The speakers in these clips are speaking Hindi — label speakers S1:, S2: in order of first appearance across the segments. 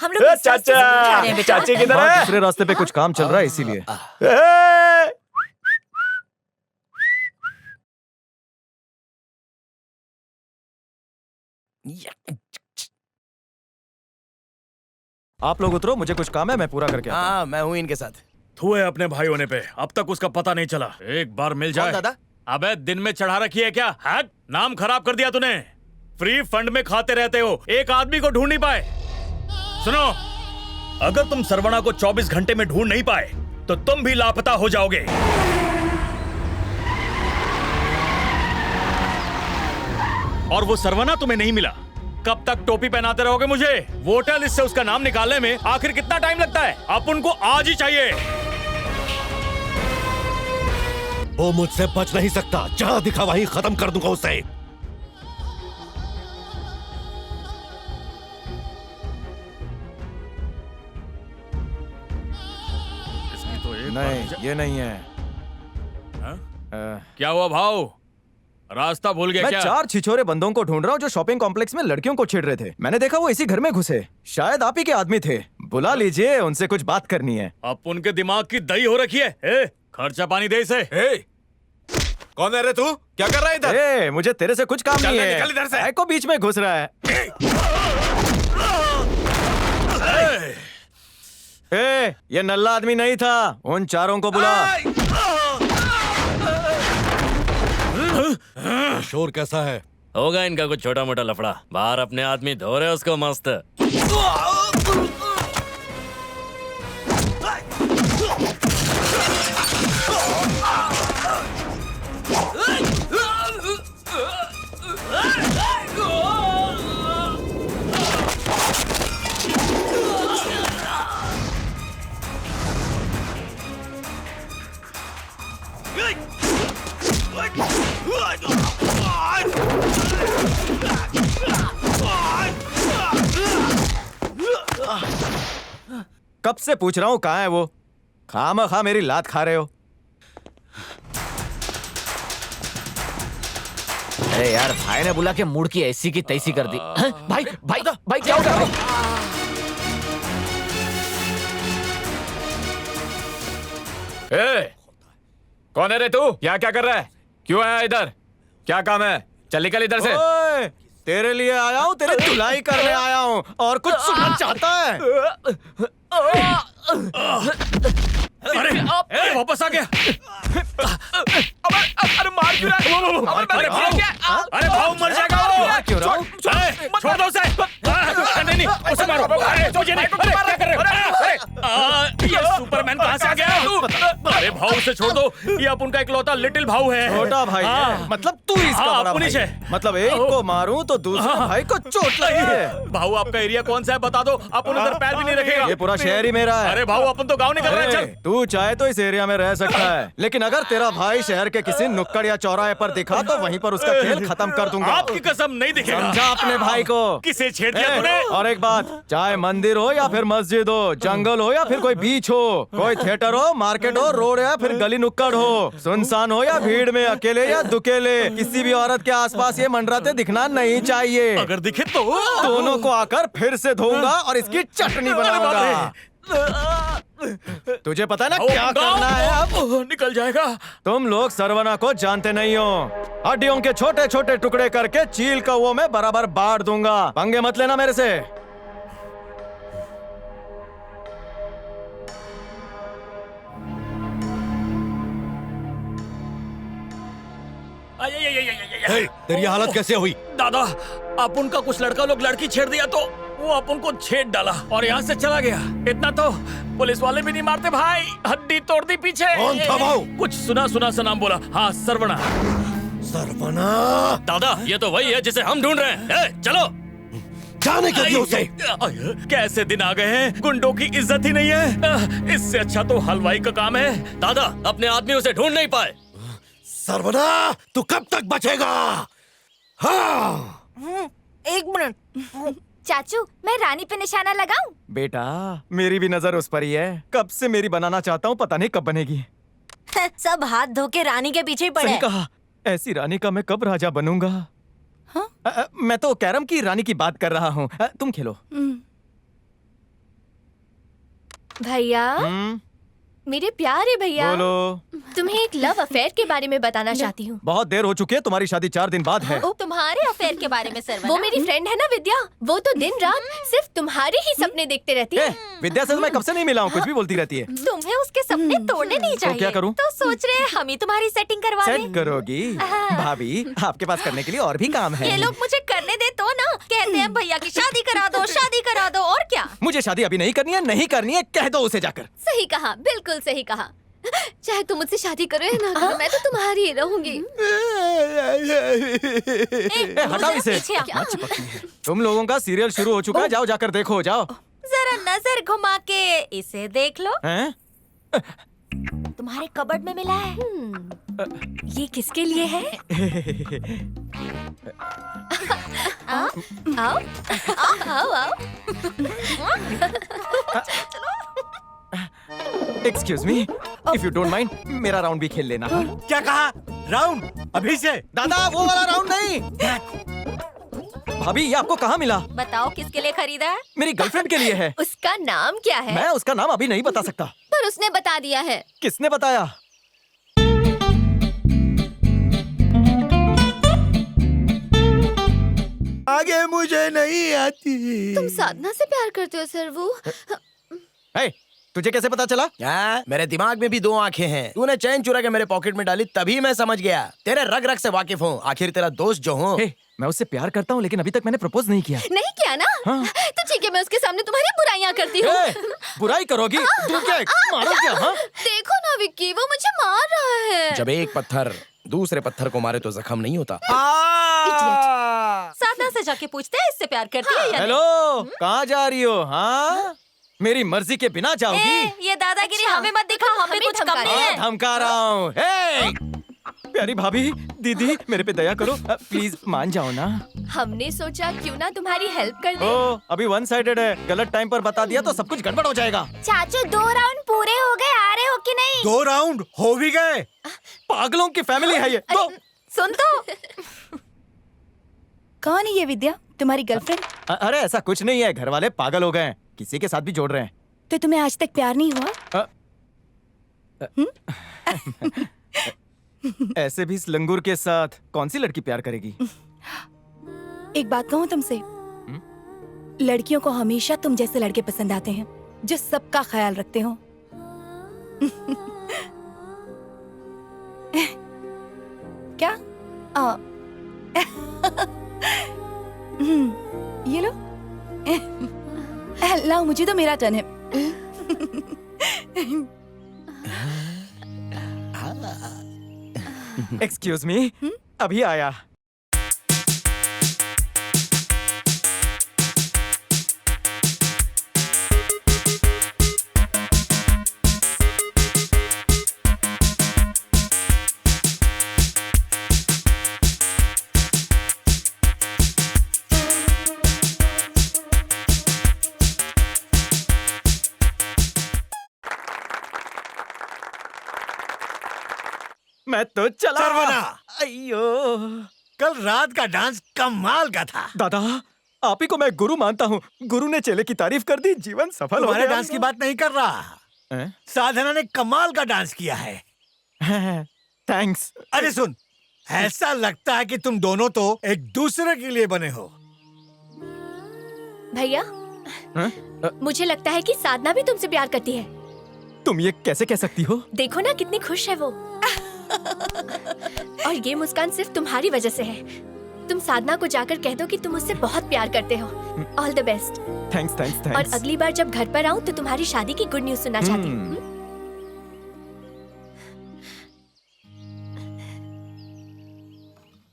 S1: हम लोग इस रास्ते से नहीं जा रहे हैं बेटा।
S2: चाची किधर है?
S3: दूसरे रास्ते पे कुछ काम चल रहा है इसीलिए।
S2: ए!
S3: आप लोग उतरो, मुझे कुछ काम है, मैं पूरा करके आता हूं।
S4: हाँ, मैं हूँ इनके साथ।
S5: तू है अपने भाई होने पे, अब तक उसका पता नहीं चला। एक बार मिल जाए।
S4: दादा?
S5: अबे दिन में चढ़ा रखी है क्या? हैक, नाम खराब कर दिया तूने। फ्री फंड में खाते रहते हो, एक आदमी को ढूंढ नहीं पाए। सुनो, अगर तुम सरवणा को 24 घंटे में ढूंढ नहीं पाए तो तुम भी लापता हो जाओगे। और वो सरवणा तुम्हें नहीं मिला, कब तक टोपी पहनाते रहोगे मुझे? वोटर लिस्ट से उसका नाम निकालने में आखिर कितना टाइम लगता है? अब उनको आज ही चाहिए।
S6: वो मुझसे बच नहीं सकता, जहां दिखा वहीं खत्म कर दूंगा उसे।
S5: इसकी तो एक
S3: नहीं, ये नहीं है।
S5: हाँ? क्या हुआ भाव? रास्ता भूल गया
S3: मैं
S5: क्या?
S3: 4 छिछोरे बंदों को ढूंढ रहा हूँ जो शॉपिंग कॉम्प्लेक्स में लड़कियों को छेड़ रहे थे। मैंने देखा वो इसी घर में घुसे। शायद आप ही के आदमी थे। बुला लीजिए, उनसे कुछ बात करनी है।
S5: अब उनके दिमाग की दही हो रखी है। ए, खर्चा पानी दे इसे।
S2: कौन है रे तू? क्या कर रहा है इधर?
S3: ए, मुझे तेरे से कुछ काम
S2: चल
S3: नहीं
S2: ले,
S3: है।
S2: निकल इधर से।
S3: काय को बीच में घुस रहा है। ए, ये नल्ला आदमी नहीं था। उन चारों को बुला।
S6: शोर कैसा है?
S7: होगा इनका कुछ छोटा मोटा लफड़ा। बाहर अपने आदमी धो रहे उसको मस्त।
S3: कब से पूछ रहा हूँ कहाँ है वो? खामखा मेरी लात खा रहे हो।
S4: अरे यार, भाई ने बुला के मूड की ऐसी की तैसी कर दी। भाई भाई भाई क्या हो गया?
S2: ए, कौन है रे तू? यहाँ क्या कर रहा है? क्यों आया इधर? क्या काम है? चल निकल इधर से।
S3: ओए, तेरे लिए आया हूँ, तेरे धुलाई करने आया हूँ। और कुछ सुनना चाहता है?
S5: अरे वापस आ गया।
S2: अरे मार क्यों रहा है?
S5: अरे भाव, अरे भाव मर जाएगा वो।
S3: क्यों रहा हूँ?
S5: छोड़ दो उसे। नहीं नहीं, उसे मारो। अरे मुझे नहीं। अरे क्या कर रहे हो? ये सुपरमैन कहाँ से आ गया? अरे भाव उसे छोड़ दो, ये अपन का इकलौता लिटिल भाव है।
S3: छोटा भाई है? मतलब तू इसका बड़ा भाई है? मतलब एक को मारूं तो दूसरे भाई को चोट लगी है।
S5: भाऊ आपका एरिया कौन सा है बता दो, अपन उधर पैर भी नहीं रखेगा।
S3: ये पूरा शहर ही मेरा है।
S5: अरे भाऊ अपन तो गाँव निकल रहे हैं।
S3: ए,
S5: चल।
S3: तू चाहे तो इस एरिया में रह सकता है, लेकिन अगर तेरा भाई शहर के किसी नुक्कड़ या चौराहे पर दिखा तो वहीं पर उसका खेल खत्म कर दूंगा।
S5: आपकी कसम नहीं दिखेगा।
S3: समझा अपने भाई को?
S5: किसे छेड़ दिया तूने?
S3: और एक बात, चाहे मंदिर हो या फिर मस्जिद हो, जंगल हो या फिर कोई बीच हो, कोई थिएटर हो, मार्केट हो, रोड या फिर गली नुक्कड़ हो, सुनसान हो या भीड़ में, अकेले या दुकेले, किसी भी औरत के आसपास ये मंडराते दिखना नहीं चाहिए।
S5: अगर दिखे तो
S3: दोनों को आकर फिर से धोऊंगा और इसकी चटनी बनाऊंगा। तुझे पता है ना क्या करना है अब?
S5: निकल जाएगा।
S3: तुम लोग सरवना को जानते नहीं हो। हड्डियों के छोटे छोटे टुकड़े करके चील कौवों में बराबर बांट दूंगा। पंगे मत लेना मेरे से।
S6: हे, तेरी हालत कैसे हुई?
S5: दादा, अपन का कुछ लड़का लोग लड़की छेड़ दिया तो वो अपन को छेड़ डाला और यहाँ से चला गया। इतना तो पुलिस वाले भी नहीं मारते भाई। हड्डी तोड़ दी पीछे।
S6: कौन था वो?
S5: कुछ सुना सुना सा नाम बोला। हाँ, सरवना।
S6: सरवना?
S7: दादा, ये तो वही है जिसे हम ढूंढ रहे हैं। चलो
S6: जाने क्यों दिया उसे?
S5: कैसे दिन आ गए हैं, गुंडों की इज्जत ही नहीं है। इससे अच्छा तो हलवाई का काम है।
S7: दादा, अपने आदमी उसे ढूंढ नहीं पाए।
S6: सरवना, तू कब तक बचेगा? हाँ।
S1: एक मिनट चाचू, मैं रानी पे निशाना लगाऊं?
S3: बेटा, मेरी भी नजर उस पर ही है। कब से मेरी बनाना चाहता हूँ, पता नहीं कब बनेगी।
S1: सब हाथ धो के रानी के पीछे ही पड़े
S3: सही
S1: हैं।
S3: कहा, ऐसी रानी का मैं कब राजा बनूंगा? मैं तो कैरम की रानी की बात कर रहा हूँ। तुम खेलो।
S1: भैया,
S3: हम्म,
S1: मेरे प्यारे भैया,
S3: बोलो।
S1: तुम्हें एक लव अफेयर के बारे में बताना चाहती हूँ।
S3: बहुत देर हो चुकी है, तुम्हारी शादी 4 दिन बाद है।
S1: ओ, तुम्हारे अफेयर के बारे में सर। वो मेरी फ्रेंड है ना विद्या, वो तो दिन रात सिर्फ तुम्हारे ही सपने देखते रहती है।
S3: विद्या से तो मैं कब से नहीं मिला हूँ, कुछ भी बोलती रहती है।
S1: तुम्हें उसके सपने तोड़ने नहीं चाहिए।
S3: क्या करूं?
S1: तो सोच रहे हैं हम ही तुम्हारी सेटिंग करवा दें।
S3: सेट करोगी? भाभी, आपके पास करने के लिए और भी काम है।
S1: ये लोग मुझे करने दे तो ना, कहते हैं भैया की शादी करा दो, शादी करा दो, और क्या।
S3: मुझे शादी अभी नहीं करनी है, नहीं करनी है, कह दो उसे जाकर।
S1: सही कहा, बिल्कुल सही कहा। चाहे तुम मुझसे शादी करो या ना करो, मैं तो तुम्हारी ही रहूंगी।
S3: हटाओ इसे।
S1: क्या?
S3: तुम लोगों का सीरियल शुरू हो चुका है, जाओ जाकर देखो, जाओ।
S1: जरा नजर घुमा के इसे देख लो।
S3: हैं?
S1: तुम्हारे कबर्ड में मिला है। ये किसके लिए है? आओ आओ आओ आओ।
S3: Excuse me, if you don't mind, मेरा राउंड भी खेल लेना।
S6: क्या कहा? राउंड अभी से?
S3: दादा, वो वाला राउंड नहीं। भाभी, ये आपको कहाँ मिला?
S1: बताओ किसके लिए खरीदा है?
S3: मेरी गर्लफ्रेंड के लिए है।
S1: उसका नाम क्या है?
S3: मैं उसका नाम अभी नहीं बता सकता।
S1: पर उसने बता दिया है।
S3: किसने बताया?
S6: आगे मुझे नहीं आती।
S1: तुम साधना से प्यार करते हो सर? वो
S3: तुझे कैसे पता चला?
S8: क्या? मेरे दिमाग में भी 2 आंखें हैं। तूने चैन चुरा के मेरे पॉकेट में डाली, तभी मैं समझ गया। तेरे रग रग से वाकिफ हूँ। आखिर तेरा दोस्त जो हूँ।
S3: मैं उससे प्यार करता हूँ, लेकिन अभी तक मैंने प्रपोज नहीं किया।
S1: नहीं किया ना?
S3: हाँ।
S1: तो ठीक है, मैं उसके सामने तुम्हारी बुराइयां करती हूँ।
S3: बुराई करोगी? तू क्या मारो क्या? हाँ?
S1: देखो ना विक्की, वो मुझे मार रहा है।
S8: जब एक पत्थर दूसरे पत्थर को मारे तो जख्म नहीं होता।
S1: साधना से जाके पूछते हैं इससे प्यार करती है या
S3: हेलो, कहाँ जा रही हो? हाँ, मेरी मर्जी के बिना जाओगी?
S1: नहीं। ये दादागिरी हमें मत दिखा, हमें कुछ कम नहीं है।
S3: धमका रहा हूँ। प्यारी भाभी, दीदी, मेरे पे दया करो, प्लीज मान जाओ ना।
S1: हमने सोचा क्यों ना तुम्हारी हेल्प कर दे।
S3: ओ, अभी 1 साइडेड है, गलत टाइम पर बता दिया तो सब कुछ गड़बड़ हो जाएगा।
S1: चाचू, 2 राउंड पूरे हो गए, आ रहे हो कि नहीं?
S6: 2 राउंड हो भी गए।
S3: पागलों की फैमिली है ये। तो
S1: सुन तो। कौन है ये विद्या, तुम्हारी गर्लफ्रेंड?
S3: अरे ऐसा कुछ नहीं है, घर वाले पागल हो गए हैं, किसी के साथ भी जोड़ रहे हैं।
S1: तो तुम्हें आज तक प्यार नहीं हुआ?
S3: ऐसे भी इस लंगूर के साथ कौन सी लड़की प्यार करेगी?
S9: एक बात कहूँ तुमसे, लड़कियों को हमेशा तुम जैसे लड़के पसंद आते हैं, जो सबका ख्याल रखते हो। क्या? ये लो। लाओ, मुझे तो मेरा टर्न है।
S3: एक्सक्यूज मी, अभी आया। मैं तो चला।
S6: सरवना!
S3: अయ్యో,
S6: कल रात का डांस कमाल का था।
S3: दादा, आप ही को मैं गुरु मानता हूँ। गुरु ने चेले की तारीफ कर दी, जीवन सफल हो
S6: तुम्हारे
S3: गया।
S6: डांस की बात नहीं कर रहा। साधना ने कमाल का डांस किया है।
S3: थैंक्स।
S6: अरे सुन, ऐसा लगता है कि तुम दोनों तो एक दूसरे के लिए बने हो।
S1: भैया, मुझे लगता है कि साधना भी तुमसे प्यार करती है।
S3: तुम ये कैसे कह सकती हो?
S1: देखो ना कितनी खुश है वो। और ये मुस्कान सिर्फ तुम्हारी वजह से है। तुम साधना को जाकर कह दो कि तुम उससे बहुत प्यार करते हो। All the best.
S3: Thanks thanks
S1: और
S3: थैंक्स।
S1: अगली बार जब घर पर आऊं तो तुम्हारी शादी की गुड न्यूज सुनना चाहती हूँ।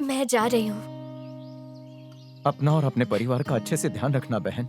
S1: मैं जा रही हूँ।
S3: अपना और अपने परिवार का अच्छे से ध्यान रखना बहन।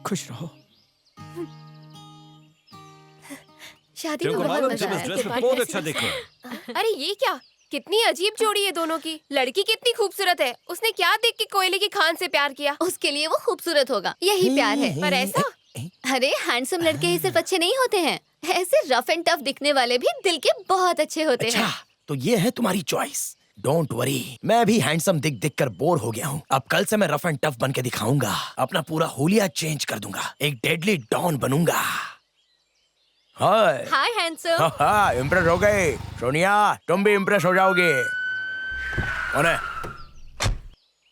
S3: खुश रहो।
S1: शादी तो बहुत मजा आया।
S6: बहुत अच्छा देखो।
S9: अरे ये क्या, कितनी अजीब जोड़ी है दोनों की। लड़की कितनी खूबसूरत है, उसने क्या देख के कोयले की खान से प्यार किया?
S1: उसके लिए वो खूबसूरत होगा, यही प्यार है।
S9: पर ऐसा?
S1: अरे हैंडसम लड़के ही सिर्फ अच्छे नहीं होते हैं, ऐसे रफ एंड टफ दिखने वाले भी दिल के बहुत अच्छे होते हैं।
S8: तो ये है तुम्हारी चॉइस। डोंट वरी, मैं भी हैंडसम दिख दिख कर बोर हो गया हूँ। अब कल से मैं रफ एंड टफ बन के दिखाऊंगा, अपना पूरा हुलिया चेंज कर दूंगा, एक डेडली डॉन बनूंगा। हाय
S1: हाय हैंडसम।
S8: इम्प्रेस हो गए सोनिया, तुम भी इम्प्रेस हो जाओगे। कौन है?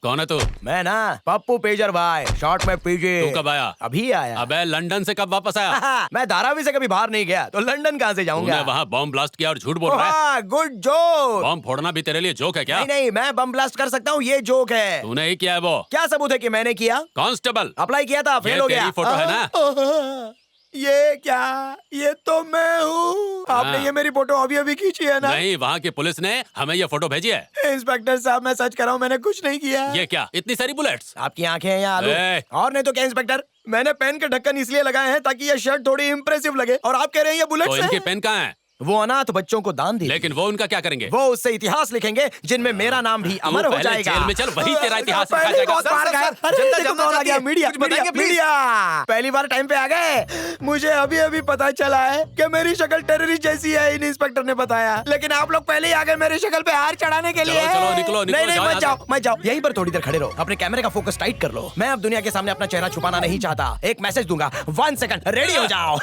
S7: कौन है तू?
S8: मैं ना पप्पू पेजर भाई, शॉर्ट में पीजे।
S7: तू कब आया?
S8: अभी आया।
S7: अबे लंदन से कब वापस आया?
S8: मैं धारावी से कभी बाहर नहीं गया, तो लंदन कहाँ से जाऊंगा?
S7: तूने वहाँ बॉम्ब ब्लास्ट किया और झूठ बोल रहा है।
S8: Good joke.
S7: बॉम्ब फोड़ना भी तेरे लिए जोक है क्या?
S8: नहीं नहीं, मैं बम ब्लास्ट कर सकता हूँ, ये जोक है।
S7: तूने ही किया है वो।
S8: क्या सबूत है कि मैंने किया?
S7: कांस्टेबल
S8: अप्लाई किया था, फेल
S7: ये
S8: हो गया।
S7: तेरी फोटो है ना?
S8: ये क्या? ये तो मैं हूँ। आपने
S7: हाँ।
S8: ये मेरी फोटो अभी अभी खींची है ना?
S7: नहीं, वहाँ की पुलिस ने हमें ये फोटो भेजी है।
S8: इंस्पेक्टर साहब, मैं सच कर रहा हूँ, मैंने कुछ नहीं किया।
S7: ये क्या, इतनी सारी बुलेट्स?
S8: आपकी आंखें हैं या आलू?
S7: ए!
S8: और नहीं तो क्या इंस्पेक्टर, मैंने पेन के ढक्कन इसलिए लगाए हैं ताकि ये शर्ट थोड़ी इंप्रेसिव लगे, और आप कह रहे हैं ये
S7: तो
S8: बुलेट्स
S7: इनके
S8: हैं?
S7: पेन कहाँ हैं?
S8: वो अनाथ बच्चों को दान दी।
S7: लेकिन वो उनका क्या करेंगे?
S8: वो उससे इतिहास लिखेंगे जिनमें मेरा नाम भी
S7: तू
S8: अमर हो
S7: पहले
S8: जाएगा।
S7: जेल में चल, वही तेरा इतिहास लिखा
S8: पहले
S7: जाएगा।
S8: बहुत बार गए। अरे
S3: जनता
S8: देखो
S3: जानना
S8: कौन आ
S3: चाहती
S8: गया,
S3: है।
S8: मीडिया,
S3: कुछ बताएंगे, प्लीज?
S8: मीडिया। पहली बार टाइम पे आ गए। मुझे अभी अभी पता चला है कि मेरी शक्ल टेररिस्ट जैसी है, इन इंस्पेक्टर ने बताया। लेकिन आप लोग पहले ही आ गए मेरी शक्ल पे हार चढ़ाने के लिए।
S7: चलो, निकलो,
S8: नहीं नहीं,
S7: जाओ
S8: मत
S7: यहाँ
S8: जाओ मत जाओ, यहीं पर थोड़ी देर खड़े रहो, अपने कैमरे का फोकस टाइट कर लो। मैं अब दुनिया के सामने अपना चेहरा छुपाना नहीं चाहता। एक मैसेज दूंगा, 1 सेकंड, रेडी हो जाओ।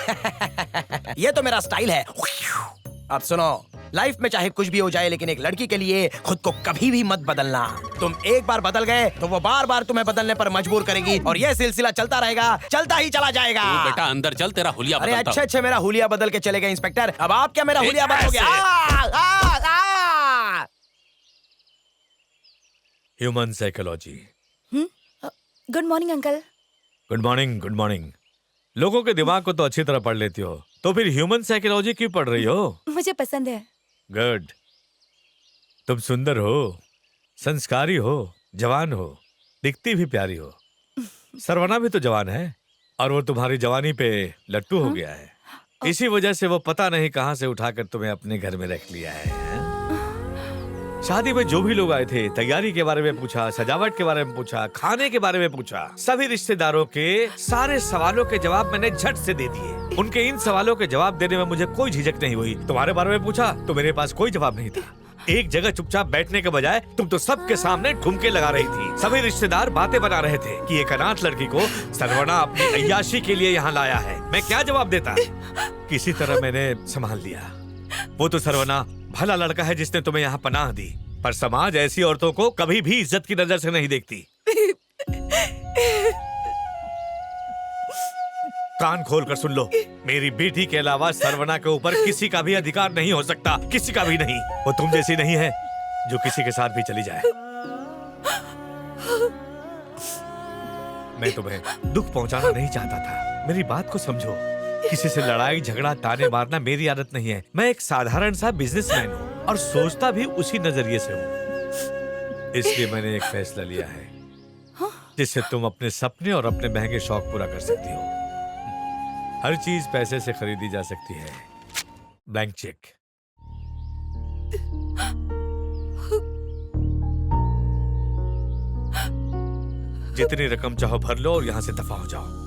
S8: ये तो मेरा स्टाइल है। अब सुनो, लाइफ में चाहे कुछ भी हो जाए, लेकिन एक लड़की के लिए खुद को कभी भी मत बदलना। तुम एक बार बदल गए तो वो बार बार तुम्हें बदलने पर मजबूर करेगी, और ये सिलसिला चलता रहेगा, चलता ही चला जाएगा।
S7: तू बेटा अंदर चल, तेरा हुलिया
S8: अरे
S7: बदलता
S8: अच्छे
S7: हूँ।
S8: अच्छे मेरा हुलिया बदल के चले गए इंस्पेक्टर, अब आप क्या मेरा हुलिया बदलोगे?
S5: Human psychology.
S9: Good morning uncle.
S5: Good morning, good morning. लोगों के दिमाग को तो अच्छी तरह पढ़ लेती हो, तो फिर ह्यूमन साइकोलॉजी क्यों पढ़ रही हो?
S9: मुझे पसंद है।
S5: गुड। तुम सुंदर हो, संस्कारी हो, जवान हो, दिखती भी प्यारी हो। सरवना भी तो जवान है, और वो तुम्हारी जवानी पे लट्टू हो गया है। इसी वजह से वो पता नहीं कहां से उठाकर तुम्हें अपने घर में रख लिया है। शादी में जो भी लोग आए थे, तैयारी के बारे में पूछा, सजावट के बारे में पूछा, खाने के बारे में पूछा, सभी रिश्तेदारों के सारे सवालों के जवाब मैंने झट से दे दिए। उनके इन सवालों के जवाब देने में मुझे कोई झिझक नहीं हुई। तुम्हारे बारे में पूछा तो मेरे पास कोई जवाब नहीं था। एक जगह चुपचाप बैठने के बजाय तुम तो सबके सामने ठुमके लगा रही थी। सभी रिश्तेदार बातें बना रहे थे कि एक अनाथ लड़की को सरवना अपनी अय्याशी के लिए यहाँ लाया है। मैं क्या जवाब देता? किसी तरह मैंने संभाल लिया। वो तो सरवना भला लड़का है जिसने तुम्हें यहाँ पनाह दी, पर समाज ऐसी औरतों को कभी भी इज्जत की नजर से नहीं देखती। कान खोल कर सुन लो, मेरी बेटी के अलावा सरवना के ऊपर किसी का भी अधिकार नहीं हो सकता, किसी का भी नहीं। वो तुम जैसी नहीं है जो किसी के साथ भी चली जाए। मैं तुम्हें दुख पहुंचाना नहीं चाहता था, मेरी बात को समझो। किसी से लड़ाई झगड़ा ताने मारना मेरी आदत नहीं है। मैं एक साधारण सा बिजनेसमैन हूँ, और सोचता भी उसी नजरिए से हूँ। इसलिए मैंने एक फैसला लिया है जिससे तुम अपने सपने और अपने महंगे शौक पूरा कर सकती हो। हर चीज पैसे से खरीदी जा सकती है, ब्लैंक चेक। जितनी रकम चाहो भर लो और यहां से दफा हो जाओ।